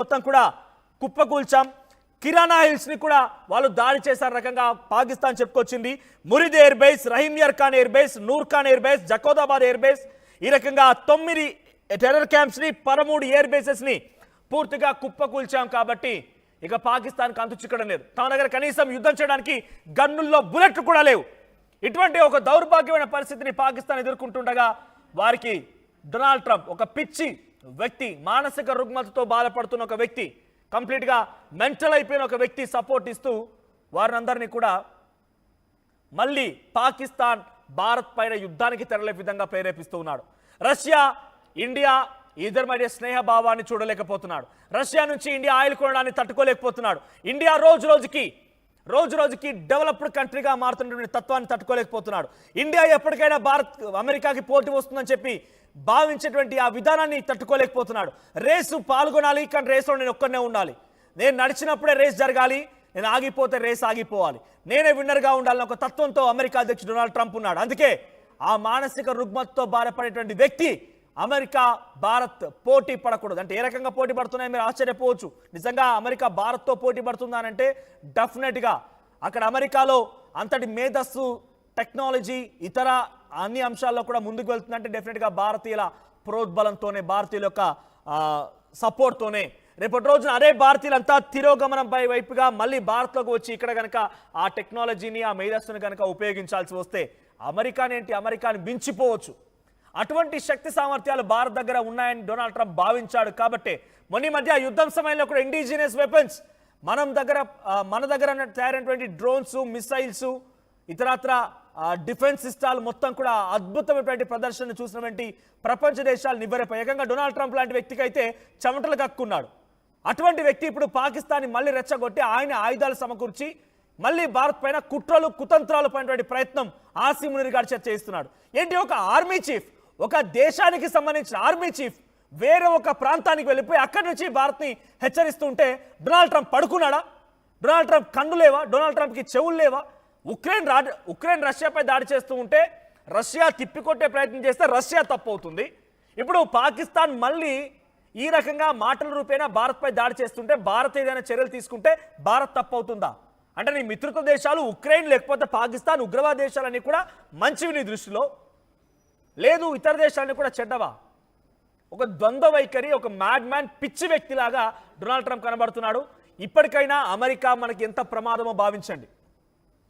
మొత్తం కూడా కుప్పకూల్చాం. కిరాణా హిల్స్ ని కూడా వాళ్ళు దాడి చేశారు రకంగా పాకిస్తాన్ చెప్పుకొచ్చింది. Murid air base, Rahimyar Khan air base, Noor Khan air base, Jacobabad air base, ఈ రకంగా 9 టెర్రర్ క్యాంప్స్ ని 13 ఎయిర్ బేసెస్ ని పూర్తిగా కుప్పకూల్చాం. కాబట్టి ఇక పాకిస్తాన్కి అంతు చిక్కడం లేదు. తమ దగ్గర కనీసం యుద్ధం చేయడానికి గన్నుల్లో బుల్లెట్లు కూడా లేవు. ఇటువంటి ఒక దౌర్భాగ్యమైన పరిస్థితిని పాకిస్తాన్ ఎదుర్కొంటుండగా వారికి డొనాల్డ్ ట్రంప్, ఒక పిచ్చి వ్యక్తి, మానసిక రుగ్మతతో బాధపడుతున్న ఒక వ్యక్తి, కంప్లీట్గా మెంటల్ అయిపోయిన ఒక వ్యక్తి సపోర్ట్ ఇస్తూ వారినందరినీ కూడా మళ్ళీ పాకిస్తాన్ భారత్ పైన యుద్ధానికి తెరలే విధంగా ప్రేరేపిస్తూ ఉన్నాడు. రష్యా ఇండియా ఇద్దరి మధ్య స్నేహ భావాన్ని చూడలేకపోతున్నాడు. రష్యా నుంచి ఇండియా ఆయిల్ కొనడాన్ని తట్టుకోలేకపోతున్నాడు. ఇండియా రోజు రోజుకి డెవలప్డ్ కంట్రీగా మారుతున్నటువంటి తత్వాన్ని తట్టుకోలేకపోతున్నాడు. ఇండియా ఎప్పటికైనా అమెరికాకి పోటీ వస్తుందని చెప్పి భావించేటువంటి ఆ విధానాన్ని తట్టుకోలేకపోతున్నాడు. రేసు పాల్గొనాలి, కానీ రేసులో నేను ఒక్కనే ఉండాలి. నేను నడిచినప్పుడే రేస్ జరగాలి, నేను ఆగిపోతే రేస్ ఆగిపోవాలి, నేనే విన్నర్గా ఉండాలని ఒక తత్వంతో అమెరికా అధ్యక్షుడు డొనాల్డ్ ట్రంప్ ఉన్నాడు. అందుకే ఆ మానసిక రుగ్మతతో బాధపడేటువంటి వ్యక్తి అమెరికా భారత్ పోటీ పడకూడదు అంటే ఏ రకంగా పోటీ పడుతున్నాయో మీరు ఆశ్చర్యపోవచ్చు. నిజంగా అమెరికా భారత్తో పోటీ పడుతుందానంటే డెఫినెట్గా అక్కడ అమెరికాలో అంతటి మేధస్సు, టెక్నాలజీ, ఇతర అన్ని అంశాల్లో కూడా ముందుకు వెళ్తుందంటే డెఫినెట్గా భారతీయుల ప్రోద్బలంతోనే, భారతీయుల యొక్క సపోర్ట్తోనే. రేపటి రోజున అదే భారతీయులంతా తిరోగమనం వైపుగా మళ్ళీ భారత్లోకి వచ్చి ఇక్కడ కనుక ఆ టెక్నాలజీని, ఆ మేధస్సుని కనుక ఉపయోగించాల్సి వస్తే అమెరికాని మించిపోవచ్చు. అటువంటి శక్తి సామర్థ్యాలు భారత్ దగ్గర ఉన్నాయని డొనాల్డ్ ట్రంప్ భావించాడు. కాబట్టి మొన్న మధ్య యుద్ధం సమయంలో కూడా ఇండిజినియస్ వెపన్స్ మన దగ్గర తయారైనటువంటి డ్రోన్స్, మిసైల్స్, ఇతరత్ర డిఫెన్స్ సిస్టాలు మొత్తం కూడా అద్భుతమైనటువంటి ప్రదర్శన చూసినటువంటి ప్రపంచ దేశాలు నివ్వెరపోయాయి. ఏకంగా డొనాల్డ్ ట్రంప్ లాంటి వ్యక్తికి అయితే చెమటలు కక్కున్నాడు. అటువంటి వ్యక్తి ఇప్పుడు పాకిస్తాన్ని మళ్ళీ రెచ్చగొట్టి ఆయన ఆయుధాలు సమకూర్చి మళ్ళీ భారత్ పైన కుట్రలు, కుతంత్రాలు పైనటువంటి ప్రయత్నం ఆసిమ్ మునీర్ గారు చర్చ చేస్తున్నాడు. ఏంటి, ఒక ఆర్మీ చీఫ్, ఒక దేశానికి సంబంధించిన ఆర్మీ చీఫ్ వేరే ఒక ప్రాంతానికి వెళ్ళిపోయి అక్కడి నుంచి భారత్ని హెచ్చరిస్తుంటే డొనాల్డ్ ట్రంప్ పడుకున్నాడా? డొనాల్డ్ ట్రంప్ కన్ను లేవా? డొనాల్డ్ ట్రంప్కి చెవులు లేవా? ఉక్రెయిన్ రష్యాపై దాడి చేస్తూ ఉంటే రష్యా తిప్పికొట్టే ప్రయత్నం చేస్తే రష్యా తప్పు అవుతుంది. ఇప్పుడు పాకిస్తాన్ మళ్ళీ ఈ రకంగా మాటల రూపేణా భారత్పై దాడి చేస్తుంటే భారత్ ఏదైనా చర్యలు తీసుకుంటే భారత్ తప్పు అవుతుందా? అంటే నీ మిత్రత్వ దేశాలు ఉక్రెయిన్ లేకపోతే పాకిస్తాన్, ఉగ్రవాద దేశాలన్నీ కూడా మంచివి నీ దృష్టిలో లేదు, ఇతర దేశాలన్నీ కూడా చెడ్డవా? ఒక ద్వంద్వ వైఖరి, ఒక మ్యాడ్ మ్యాన్, పిచ్చి వ్యక్తిలాగా డొనాల్డ్ ట్రంప్ కనబడుతున్నాడు. ఇప్పటికైనా అమెరికా మనకి ఎంత ప్రమాదమో భావించండి,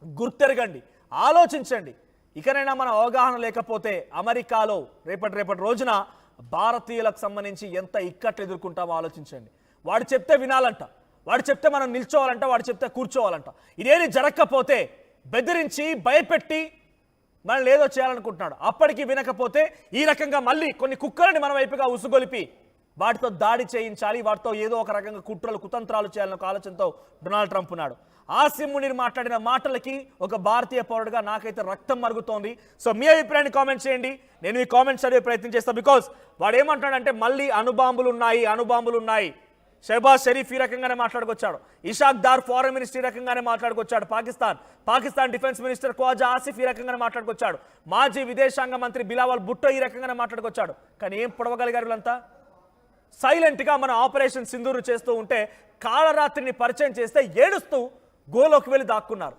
గుర్తెరగండి, ఆలోచించండి. ఇకనైనా మన అవగాహన లేకపోతే అమెరికాలో రేపటి రోజున భారతీయులకు సంబంధించి ఎంత ఇక్కట్లు ఎదుర్కొంటామో ఆలోచించండి. వాడు చెప్తే వినాలంట, వాడు చెప్తే మనం నిల్చోవాలంట, వాడు చెప్తే కూర్చోవాలంట. ఇదేది జరగకపోతే బెదిరించి భయపెట్టి మనం ఏదో చేయాలనుకుంటున్నాడు. అప్పటికి వినకపోతే ఈ రకంగా మళ్ళీ కొన్ని కుక్కలని మన వైపుగా ఉసుగొలిపి వాటితో దాడి చేయించాలి, వాటితో ఏదో ఒక రకంగా కుట్రలు, కుతంత్రాలు చేయాలన్న ఒక ఆలోచనతో డొనాల్డ్ ట్రంప్ ఉన్నాడు. ఆసిమ్ మునీర్ మాట్లాడిన మాటలకి ఒక భారతీయ పౌరుడుగా నాకైతే రక్తం మరుగుతోంది. సో మీ అభిప్రాయాన్ని కామెంట్ చేయండి, నేను ఈ కామెంట్స్ చదివే ప్రయత్నం చేస్తాను. బికాజ్ వాడు ఏమంటాడంటే మళ్ళీ అణుబాంబులు ఉన్నాయి. షహబాజ్ షరీఫ్ ఈ రకంగానే మాట్లాడుకొచ్చాడు. ఇషాక్ దార్ ఫారెన్ మినిస్టర్ ఈ రకంగానే మాట్లాడుకొచ్చాడు. పాకిస్తాన్ డిఫెన్స్ మినిస్టర్ ఖ్వాజా ఆసిఫ్ ఈ రకంగానే మాట్లాడుకొచ్చాడు. మాజీ విదేశాంగ మంత్రి బిలావల్ భుట్టో ఈ రకంగానే మాట్లాడుకొచ్చాడు. కానీ ఏం పొడవగలిగారు వీళ్ళంతా? సైలెంట్గా మన ఆపరేషన్ సింధూరు చేస్తూ ఉంటే కాళరాత్రిని పరిచయం చేస్తే ఏడుస్తూ గోలోకి వెళ్ళి దాక్కున్నారు,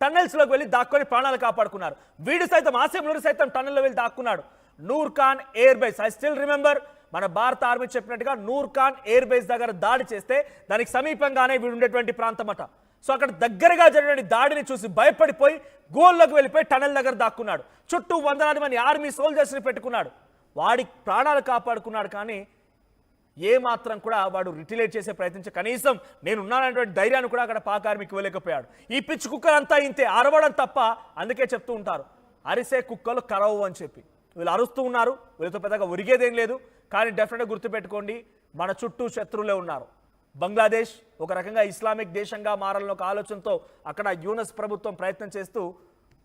టన్నెల్స్లోకి వెళ్ళి దాక్కొని ప్రాణాలు కాపాడుకున్నారు. వీడు సైతం, ఆసిమ్ మునీర్ సైతం టన్నెల్లో వెళ్ళి దాక్కున్నాడు. Noor Khan air base, I still remember, మన భారత ఆర్మీ చెప్పినట్టుగా నూర్ ఖాన్ ఎయిర్ బేస్ దగ్గర దాడి చేస్తే దానికి సమీపంగానే వీడు ఉండేటువంటి ప్రాంతం అట. సో అక్కడ దగ్గరగా జరిగిన దాడిని చూసి భయపడిపోయి గోల్లోకి వెళ్ళిపోయి టనల్ దగ్గర దాక్కున్నాడు. చుట్టూ వందలాది మంది ఆర్మీ సోల్జర్స్ని పెట్టుకున్నాడు. వాడి ప్రాణాలు కాపాడుకున్నాడు. కానీ ఏమాత్రం కూడా వాడు రిటిలేట్ చేసే ప్రయత్నించే కనీసం నేనున్నానటువంటి ధైర్యాన్ని కూడా అక్కడ పాక్ ఆర్మీకి ఇవ్వలేకపోయాడు. ఈ పిచ్చి కుక్కలంతా ఇంతే, అరవడం తప్ప. అందుకే చెప్తూ ఉంటారు అరిసే కుక్కలు కరవు అని చెప్పి. వీళ్ళు అరుస్తూ ఉన్నారు, వీళ్ళతో పెద్దగా ఒరిగేదేం లేదు. కానీ డెఫినెట్గా గుర్తుపెట్టుకోండి, మన చుట్టూ శత్రువులే ఉన్నారు. బంగ్లాదేశ్ ఒక రకంగా ఇస్లామిక్ దేశంగా మారాలని ఒక ఆలోచనతో అక్కడ యూనస్ ప్రభుత్వం ప్రయత్నం చేస్తూ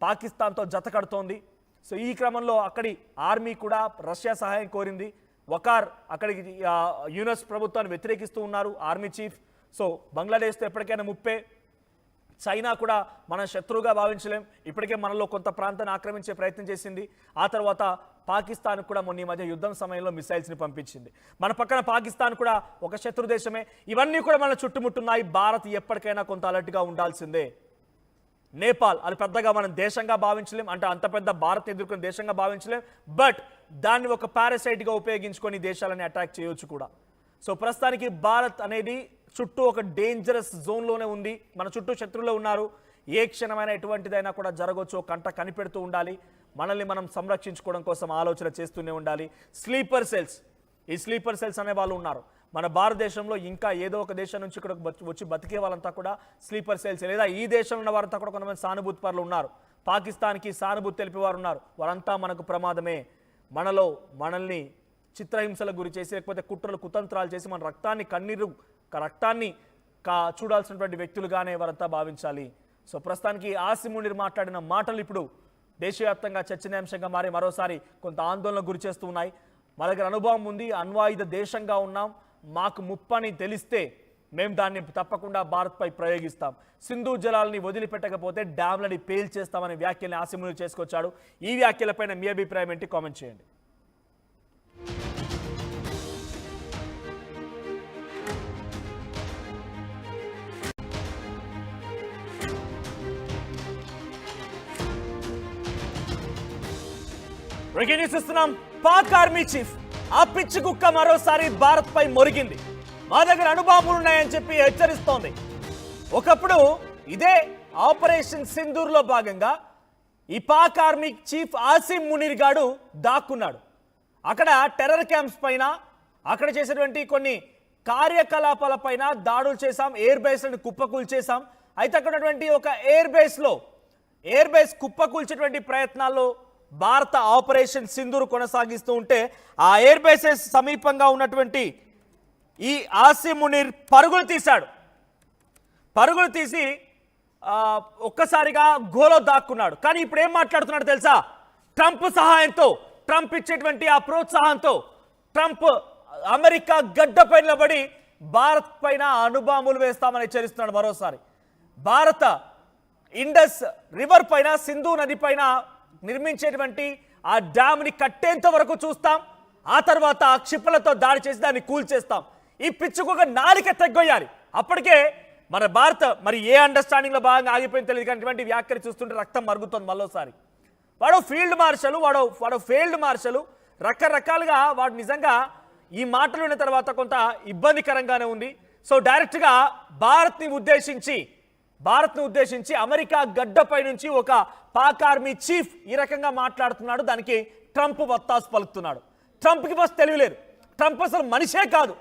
పాకిస్తాన్తో జత కడుతోంది. సో ఈ క్రమంలో అక్కడి ఆర్మీ కూడా రష్యా సహాయం కోరింది. వకార్ అక్కడికి యూనస్ ప్రభుత్వాన్ని వ్యతిరేకిస్తూ ఉన్నారు ఆర్మీ చీఫ్. సో బంగ్లాదేశ్తో ఎప్పటికైనా ముప్పే, చైనా కూడా మన శత్రువుగా భావించలేం. ఇప్పటికే మనలో కొంత ప్రాంతాన్ని ఆక్రమించే ప్రయత్నం చేసింది. ఆ తర్వాత పాకిస్తాన్ కూడా మొన్న ఈ మధ్య యుద్ధం సమయంలో మిసైల్స్ని పంపించింది. మన పక్కన పాకిస్తాన్ కూడా ఒక శత్రు దేశమే. ఇవన్నీ కూడా మన చుట్టుముట్టున్నాయి. భారత్ ఎప్పటికైనా కొంత అలర్ట్గా ఉండాల్సిందే. నేపాల్ అది పెద్దగా మనం దేశంగా భావించలేం, అంటే అంత పెద్ద భారత్ ఎదుర్కొనే దేశంగా భావించలేం. బట్ దాన్ని ఒక పారాసైట్గా ఉపయోగించుకొని దేశాలని అటాక్ చేయొచ్చు కూడా. సో ప్రస్తుతానికి భారత్ అనేది చుట్టూ ఒక డేంజరస్ జోన్లోనే ఉంది. మన చుట్టూ శత్రువులు ఉన్నారు. ఏ క్షణమైనా ఎటువంటిదైనా కూడా జరగవచ్చు. కంట కనిపెడుతూ ఉండాలి. మనల్ని మనం సంరక్షించుకోవడం కోసం ఆలోచన చేస్తూనే ఉండాలి. స్లీపర్ సెల్స్, ఈ స్లీపర్ సెల్స్ అనే వాళ్ళు ఉన్నారు మన భారతదేశంలో. ఇంకా ఏదో ఒక దేశం నుంచి ఇక్కడ వచ్చి బతికే వాళ్ళంతా కూడా స్లీపర్ సెల్స్, లేదా ఈ దేశంలో ఉన్న వారంతా కూడా కొంతమంది సానుభూతి పరులు ఉన్నారు. పాకిస్తాన్కి సానుభూతి తెలిపేవారు ఉన్నారు. వారంతా మనకు ప్రమాదమే. మనల్ని చిత్రహింసలకు గురి చేసి, లేకపోతే కుట్రలు కుతంత్రాలు చేసి మన రక్తాన్ని చూడాల్సినటువంటి వ్యక్తులుగానే వారంతా భావించాలి. సో ప్రస్తుతానికి ఆసిం మునీర్ మాట్లాడిన మాటలు ఇప్పుడు దేశవ్యాప్తంగా చర్చనీయాంశంగా మారి మరోసారి కొంత ఆందోళనకు గురి చేస్తూ ఉన్నాయి. మన దగ్గర అనుభవం ఉంది, అణ్వాయుధ దేశంగా ఉన్నాం, మాకు ముప్పని తెలిస్తే మేము దాన్ని తప్పకుండా భారత్పై ప్రయోగిస్తాం, సింధు జలాలని వదిలిపెట్టకపోతే డ్యామ్లని పేల్చేస్తామనే వ్యాఖ్యల్ని ఆసిం మునీర్ చేసుకొచ్చాడు. ఈ వ్యాఖ్యలపైన మీ అభిప్రాయం ఏంటి? కామెంట్ చేయండి. బ్రేకింగ్ న్యూస్ ఇస్తున్నాం. పాక్ ఆర్మీ చీఫ్ ఆ పిచ్చి కుక్క మరోసారి భారత్ పై మొరిగింది. మా దగ్గర అణుబాంబులు ఉన్నాయని చెప్పి హెచ్చరిస్తోంది. ఒకప్పుడు ఇదే ఆపరేషన్ సింధూర్లో భాగంగా ఈ పాక్ ఆర్మీ చీఫ్ ఆసిం మునీర్ గాడు దాక్కున్నాడు. అక్కడ టెర్రర్ క్యాంప్స్ పైన, అక్కడ చేసినటువంటి కొన్ని కార్యకలాపాల పైన దాడులు చేశాం. ఎయిర్ బేస్లను కుప్పకూల్చేశాం. అయితే అక్కడ ఉన్నటువంటి ఒక ఎయిర్ బేస్ కుప్పకూల్చేటువంటి ప్రయత్నాల్లో భారత ఆపరేషన్ సింధూర్ కొనసాగిస్తూ ఉంటే ఆ ఎయిర్ బేసెస్ సమీపంగా ఉన్నటువంటి ఈ ఆసిం మునీర్ పరుగులు తీసి ఒక్కసారిగా గోలో దాక్కున్నాడు. కానీ ఇప్పుడు ఏం మాట్లాడుతున్నాడు తెలుసా? ట్రంప్ సహాయంతో, ట్రంప్ ఇచ్చేటువంటి ఆ ప్రోత్సాహంతో ట్రంప్ అమెరికా గడ్డపై నిలబడి భారత్ పైన అణుబాంబులు వేస్తామని హెచ్చరిస్తున్నాడు. మరోసారి భారత ఇండస్ రివర్ పైన, సింధు నది పైన నిర్మించేటువంటి ఆ డ్యామ్ని కట్టేంత వరకు చూస్తాం. ఆ తర్వాత క్షిపణులతో దాడి చేసి దాన్ని కూల్చేస్తాం. ఈ పిచ్చుకొక నాలిక తెగ్గొయ్యాలి. అప్పటికే మన భారత్ మరి ఏ అండర్స్టాండింగ్లో భాగంగా ఆగిపోయింది తెలియదు. కానీ వ్యాఖ్యలు చూస్తుంటే రక్తం మరుగుతుంది. మరోసారి వాడు ఫీల్డ్ మార్షల్, వాడు ఫెయిల్డ్ మార్షల్. రకరకాలుగా వాడు నిజంగా ఈ మాటలు విన్న తర్వాత కొంత ఇబ్బందికరంగానే ఉంది. సో డైరెక్ట్గా భారత్ని ఉద్దేశించి అమెరికా గడ్డపై నుంచి ఒక పాక్ ఆర్మీ చీఫ్ ఈ రకంగా మాట్లాడుతున్నాడు. దానికి ట్రంప్ వత్తాసు పలుకుతున్నాడు. ట్రంప్కి ఫస్ట్ తెలియలేదు. ట్రంప్ అసలు మనిషే కాదు,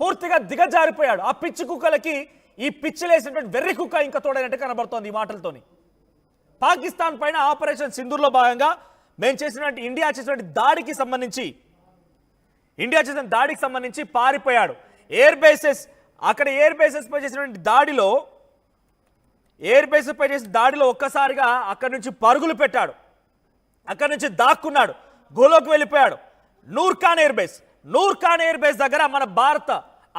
పూర్తిగా దిగజారిపోయాడు. ఆ పిచ్చి కుక్కలకి ఈ పిచ్చిలేసినటువంటి వెర్రి కుక్క ఇంకా తోడైనట్టు కనబడుతోంది ఈ మాటలతోని. పాకిస్తాన్ పైన ఆపరేషన్ సింధూర్లో భాగంగా ఇండియా చేసినటువంటి దాడికి సంబంధించి పారిపోయాడు. ఎయిర్ బేసెస్ పై చేసినటువంటి దాడిలో ఒక్కసారిగా అక్కడి నుంచి పరుగులు పెట్టాడు. అక్కడి నుంచి దాక్కున్నాడు, గోలోకి వెళ్ళిపోయాడు. నూర్ ఖాన్ ఎయిర్ బేస్ దగ్గర మన భారత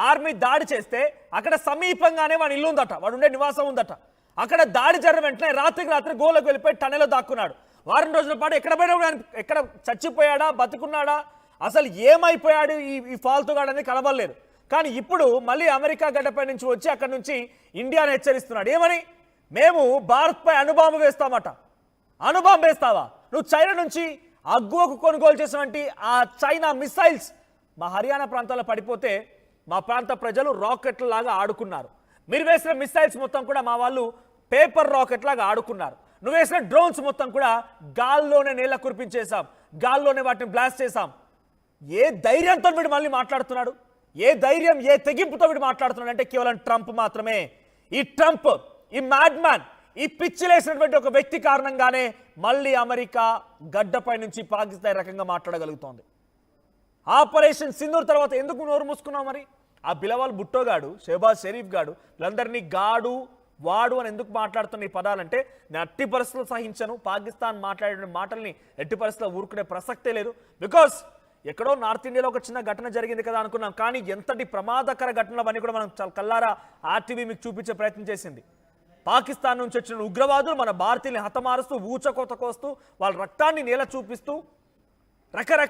ఆర్మీ దాడి చేస్తే అక్కడ సమీపంగానే వాడి ఇల్లు ఉందట, వాడు ఉండే నివాసం ఉందట. అక్కడ దాడి జరిగిన వెంటనే రాత్రికి గోలోకి వెళ్ళిపోయి టన్నెలో దాక్కున్నాడు. వారం రోజుల పాటు ఎక్కడ చచ్చిపోయాడా, బతుకున్నాడా, అసలు ఏమైపోయాడు ఈ ఫాల్తుగాడని కనబడలేదు. కానీ ఇప్పుడు మళ్ళీ అమెరికా గడ్డపై నుంచి వచ్చి అక్కడి నుంచి ఇండియాను హెచ్చరిస్తున్నాడు. ఏమని? మేము భారత్పై అణుబాంబు వేస్తామట. అణుబాంబు వేస్తావా? నువ్వు చైనా నుంచి అగ్గువకు కొనుగోలు చేసినటువంటి ఆ చైనా మిసైల్స్ మా హర్యానా ప్రాంతాల్లో పడిపోతే మా ప్రాంత ప్రజలు రాకెట్ల లాగా ఆడుకున్నారు. మీరు వేసిన మిసైల్స్ మొత్తం కూడా మా వాళ్ళు పేపర్ రాకెట్ లాగా ఆడుకున్నారు. నువ్వు వేసిన డ్రోన్స్ మొత్తం కూడా గాల్లోనే నేల కురిపించేశాం, గాల్లోనే వాటిని బ్లాస్ట్ చేశాం. ఏ ధైర్యంతో వీడు మళ్ళీ మాట్లాడుతున్నాడు? ఏ ధైర్యం, ఏ తెగింపుతో వీడు మాట్లాడుతున్నాడు అంటే కేవలం ట్రంప్ మాత్రమే. ఈ ట్రంప్, ఈ మ్యాడ్ మ్యాన్, ఈ పిచ్చిలేసినటువంటి ఒక వ్యక్తి కారణంగానే మళ్ళీ అమెరికా గడ్డపై నుంచి పాకిస్తాన్ రకంగా మాట్లాడగలుగుతోంది. ఆపరేషన్ సింధూర్ తర్వాత ఎందుకు నోరు మూసుకున్నావు? మరి ఆ బిలవాల్ భుట్టో గాడు, షెహబాజ్ షరీఫ్ గాడు, వీళ్ళందరినీ గాడు వాడు అని ఎందుకు మాట్లాడుతున్న ఈ పదాలంటే నేను ఎట్టి పరిస్థితుల్లో సహించను. పాకిస్తాన్ మాట్లాడే మాటల్ని ఎట్టి పరిస్థితుల్లో ఊరుకునే ప్రసక్తే లేదు. బికాస్ ఎక్కడో నార్త్ ఇండియాలో ఒక చిన్న ఘటన జరిగింది కదా అనుకున్నాం, కానీ ఎంతటి ప్రమాదకర ఘటనలు అవన్నీ కూడా మనం చాలా కల్లారా ఆర్టీవీ మీకు చూపించే ప్రయత్నం చేసింది. పాకిస్తాన్ నుంచి వచ్చిన ఉగ్రవాదులు మన భారతీయుల్ని హతమారుస్తూ ఊచకోత కోస్తూ వాళ్ళ రక్తాన్ని నేల చూపిస్తూ రకరకాల